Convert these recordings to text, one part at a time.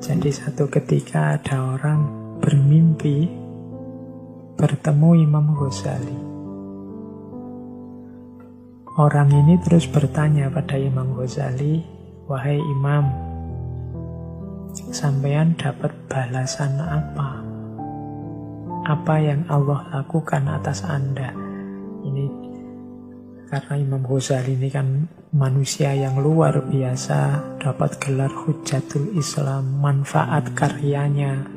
Jadi satu ketika ada orang bermimpi bertemu Imam Ghazali. Orang ini terus bertanya pada Imam Ghazali, "Wahai Imam, sampean dapat balasan apa? Apa yang Allah lakukan atas Anda?" Ini karena Imam Ghazali ini kan manusia yang luar biasa, dapat gelar Hujjatul Islam, manfaat karyanya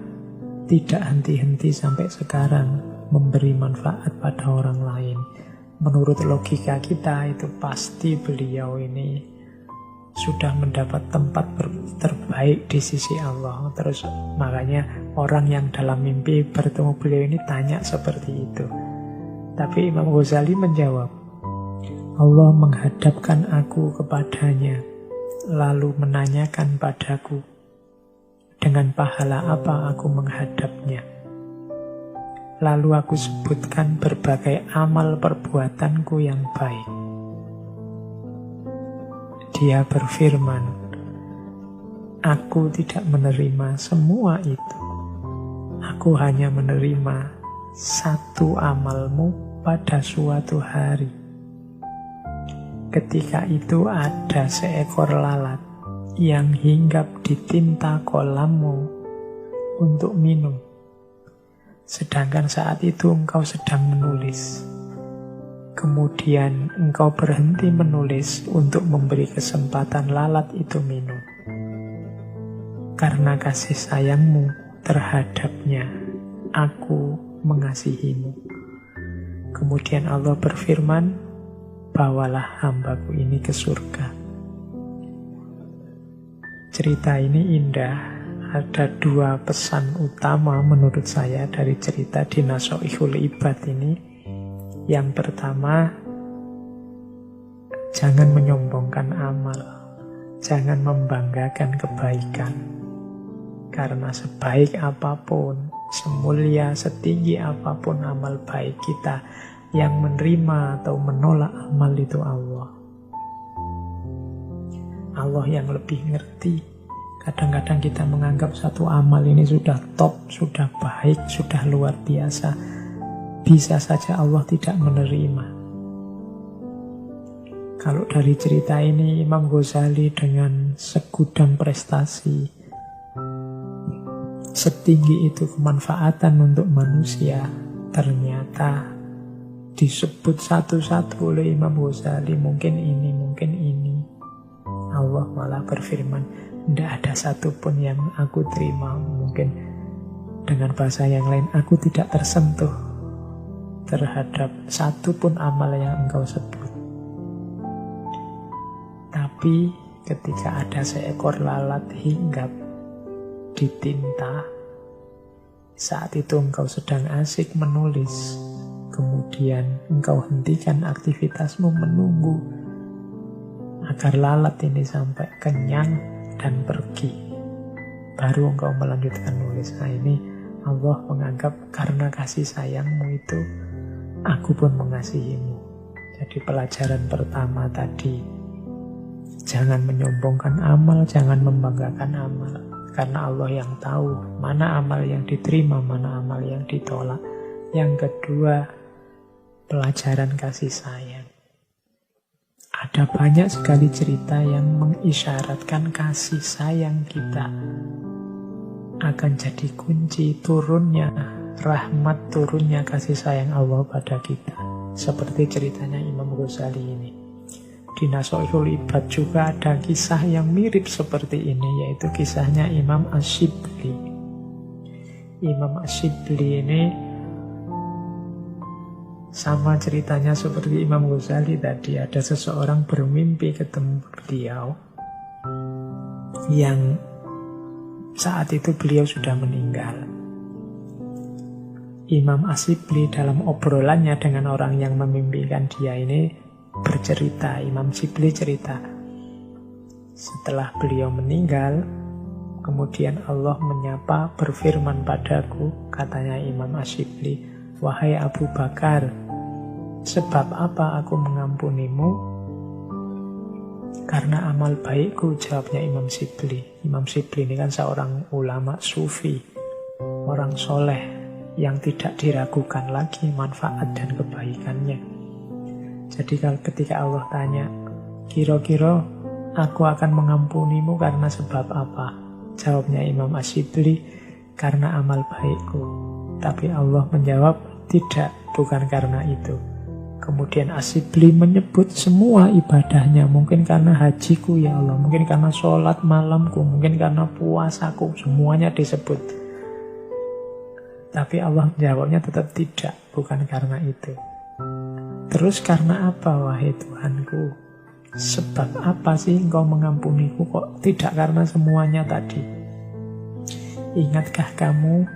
tidak henti-henti sampai sekarang, memberi manfaat pada orang lain. Menurut logika kita itu pasti beliau ini sudah mendapat tempat terbaik di sisi Allah. Terus makanya orang yang dalam mimpi bertemu beliau ini tanya seperti itu. Tapi Imam Ghazali menjawab, Allah menghadapkan aku kepadanya, lalu menanyakan padaku, dengan pahala apa aku menghadapnya. Lalu aku sebutkan berbagai amal perbuatanku yang baik. Dia berfirman, aku tidak menerima semua itu. Aku hanya menerima satu amalmu pada suatu hari. Ketika itu ada seekor lalat yang hinggap di tinta kolammu untuk minum. Sedangkan saat itu engkau sedang menulis. Kemudian engkau berhenti menulis untuk memberi kesempatan lalat itu minum. Karena kasih sayangmu terhadapnya, aku mengasihimu. Kemudian Allah berfirman, bawalah hambaku ini ke surga. Cerita ini indah. Ada dua pesan utama menurut saya dari cerita di Nasoihul Ibad ini. Yang pertama, jangan menyombongkan amal, jangan membanggakan kebaikan. Karena sebaik apapun, semulia, setinggi apapun amal baik kita, yang menerima atau menolak amal itu Allah. Allah yang lebih ngerti. Kadang-kadang kita menganggap satu amal ini sudah top, sudah baik, sudah luar biasa. Bisa saja Allah tidak menerima. Kalau dari cerita ini, Imam Ghazali dengan segudang prestasi, setinggi itu kemanfaatan untuk manusia, ternyata disebut satu-satu oleh Imam Ghazali, mungkin ini, mungkin ini. Allah malah berfirman, tidak ada satupun yang aku terima. Mungkin dengan bahasa yang lain, aku tidak tersentuh terhadap satupun amal yang engkau sebut. Tapi ketika ada seekor lalat hinggap di tinta, saat itu engkau sedang asik menulis, kemudian engkau hentikan aktivitasmu menunggu agar lalat ini sampai kenyang dan pergi, baru engkau melanjutkan nulis. Nah ini Allah menganggap karena kasih sayangmu itu, aku pun mengasihimu. Jadi pelajaran pertama tadi, jangan menyombongkan amal, jangan membanggakan amal. Karena Allah yang tahu mana amal yang diterima, mana amal yang ditolak. Yang kedua, pelajaran kasih sayang. Ada banyak sekali cerita yang mengisyaratkan kasih sayang kita akan jadi kunci turunnya rahmat, turunnya kasih sayang Allah pada kita. Seperti ceritanya Imam Ghazali ini. Di Nasoihul Ibad juga ada kisah yang mirip seperti ini, yaitu kisahnya Imam Asyibli. Imam Asyibli ini sama ceritanya seperti Imam Ghazali tadi. Ada seseorang bermimpi ketemu beliau yang saat itu beliau sudah meninggal. Imam Asyibli dalam obrolannya dengan orang yang memimpikan dia ini bercerita, Imam Asyibli cerita, setelah beliau meninggal, kemudian Allah menyapa berfirman padaku, katanya Imam Asyibli, wahai Abu Bakar, sebab apa aku mengampunimu? Karena amal baikku, jawabnya Imam Shibli. Imam Shibli ini kan seorang ulama sufi, orang soleh yang tidak diragukan lagi manfaat dan kebaikannya. Jadi kalau ketika Allah tanya, kira-kira aku akan mengampunimu karena sebab apa? Jawabnya Imam Shibli, karena amal baikku. Tapi Allah menjawab, tidak, bukan karena itu. Kemudian Shibli menyebut semua ibadahnya. Mungkin karena hajiku ya Allah, mungkin karena sholat malamku, mungkin karena puasaku, semuanya disebut. Tapi Allah jawabnya tetap tidak, bukan karena itu. Terus karena apa, wahai Tuhanku? Sebab apa sih engkau mengampuniku? Kok tidak karena semuanya tadi? Ingatkah kamu,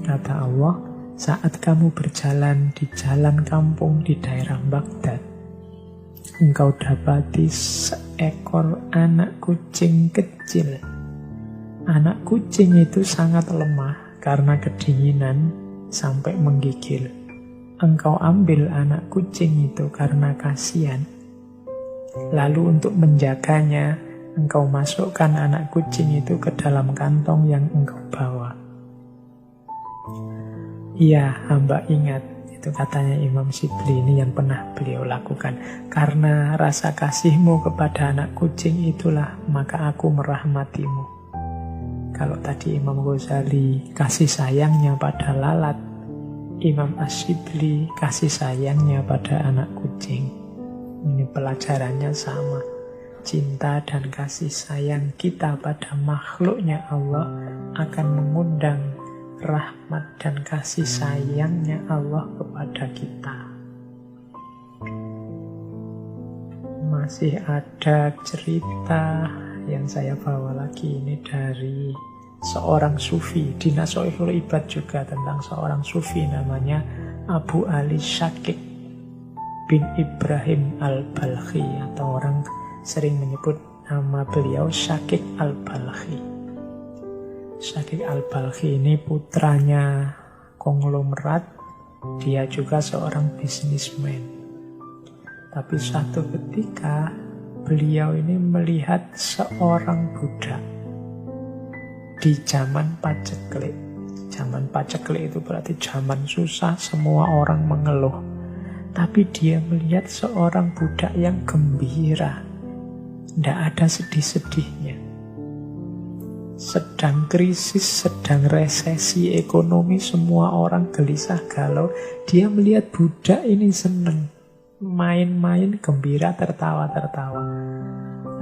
kata Allah, saat kamu berjalan di jalan kampung di daerah Baghdad, engkau dapati seekor anak kucing kecil. Anak kucing itu sangat lemah karena kedinginan sampai menggigil. Engkau ambil anak kucing itu karena kasihan. Lalu untuk menjaganya, engkau masukkan anak kucing itu ke dalam kantong yang engkau bawa. Iya, hamba ingat. Itu katanya Imam Shibli, ini yang pernah beliau lakukan. Karena rasa kasihmu kepada anak kucing itulah, maka aku merahmatimu. Kalau tadi Imam Ghazali kasih sayangnya pada lalat, Imam Shibli kasih sayangnya pada anak kucing. Ini pelajarannya sama. Cinta dan kasih sayang kita pada makhluknya Allah akan mengundang rahmat dan kasih sayangnya Allah kepada kita. Masih ada cerita yang saya bawa lagi ini dari seorang sufi di Nashorul Ibad juga, tentang seorang sufi namanya Abu Ali Shakik bin Ibrahim al-Balkhi, atau orang sering menyebut nama beliau Shakik al-Balkhi. Shakik al-Balkhi ini putranya konglomerat, dia juga seorang bisnismen. Tapi suatu ketika beliau ini melihat seorang budak di zaman paceklik. Zaman paceklik itu berarti zaman susah, semua orang mengeluh. Tapi dia melihat seorang budak yang gembira, tidak ada sedih-sedihnya. Sedang krisis, sedang resesi ekonomi, semua orang gelisah galau. Dia melihat budak ini senang, main-main, gembira, tertawa-tertawa.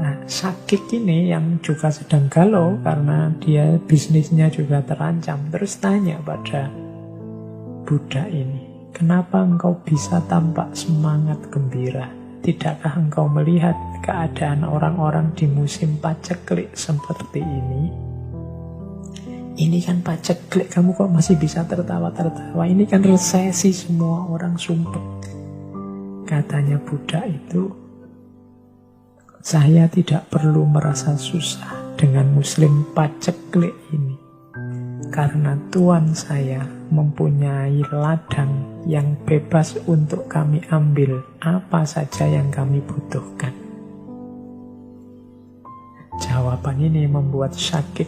Nah, Shakik ini yang juga sedang galau karena dia bisnisnya juga terancam. Terus tanya pada budak ini, kenapa engkau bisa tampak semangat gembira? Tidakkah engkau melihat keadaan orang-orang di musim paceklik seperti ini? Ini kan paceklik, kamu kok masih bisa tertawa-tertawa? Ini kan resesi, semua orang sumpek. Katanya budak itu, saya tidak perlu merasa susah dengan muslim paceklik ini. Karena Tuhan saya mempunyai ladang yang bebas untuk kami ambil apa saja yang kami butuhkan. Jawaban ini membuat Shakik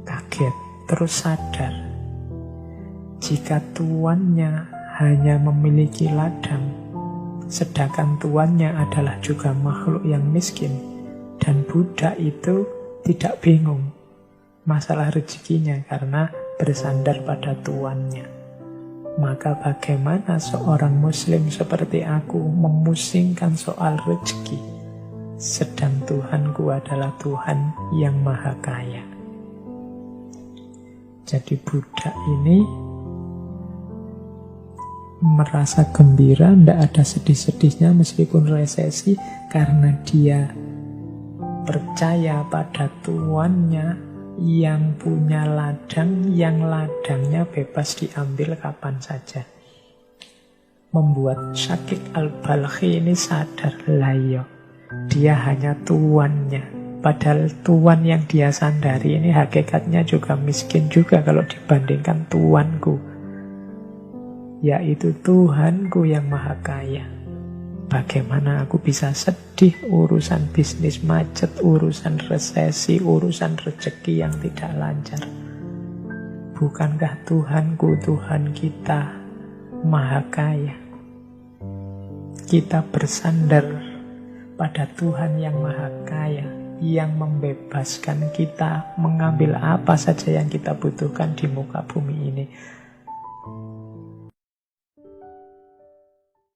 kaget, terus sadar. Jika tuannya hanya memiliki ladang, sedangkan tuannya adalah juga makhluk yang miskin, dan budak itu tidak bingung masalah rezekinya karena bersandar pada tuannya. Maka bagaimana seorang muslim seperti aku memusingkan soal rezeki, sedang Tuhanku adalah Tuhan yang maha kaya. Jadi budak ini merasa gembira, tidak ada sedih-sedihnya meskipun resesi, karena dia percaya pada tuannya yang punya ladang, yang ladangnya bebas diambil kapan saja. Membuat Shakik al-Balkhi ini sadar, layo, dia hanya tuannya. Padahal tuan yang dia sandari ini hakikatnya juga miskin juga kalau dibandingkan tuanku, yaitu Tuhanku yang maha kaya. Bagaimana aku bisa sedih urusan bisnis macet, urusan resesi, urusan rezeki yang tidak lancar? Bukankah Tuhanku, Tuhan kita, Maha Kaya? Kita bersandar pada Tuhan yang Maha Kaya, yang membebaskan kita mengambil apa saja yang kita butuhkan di muka bumi ini.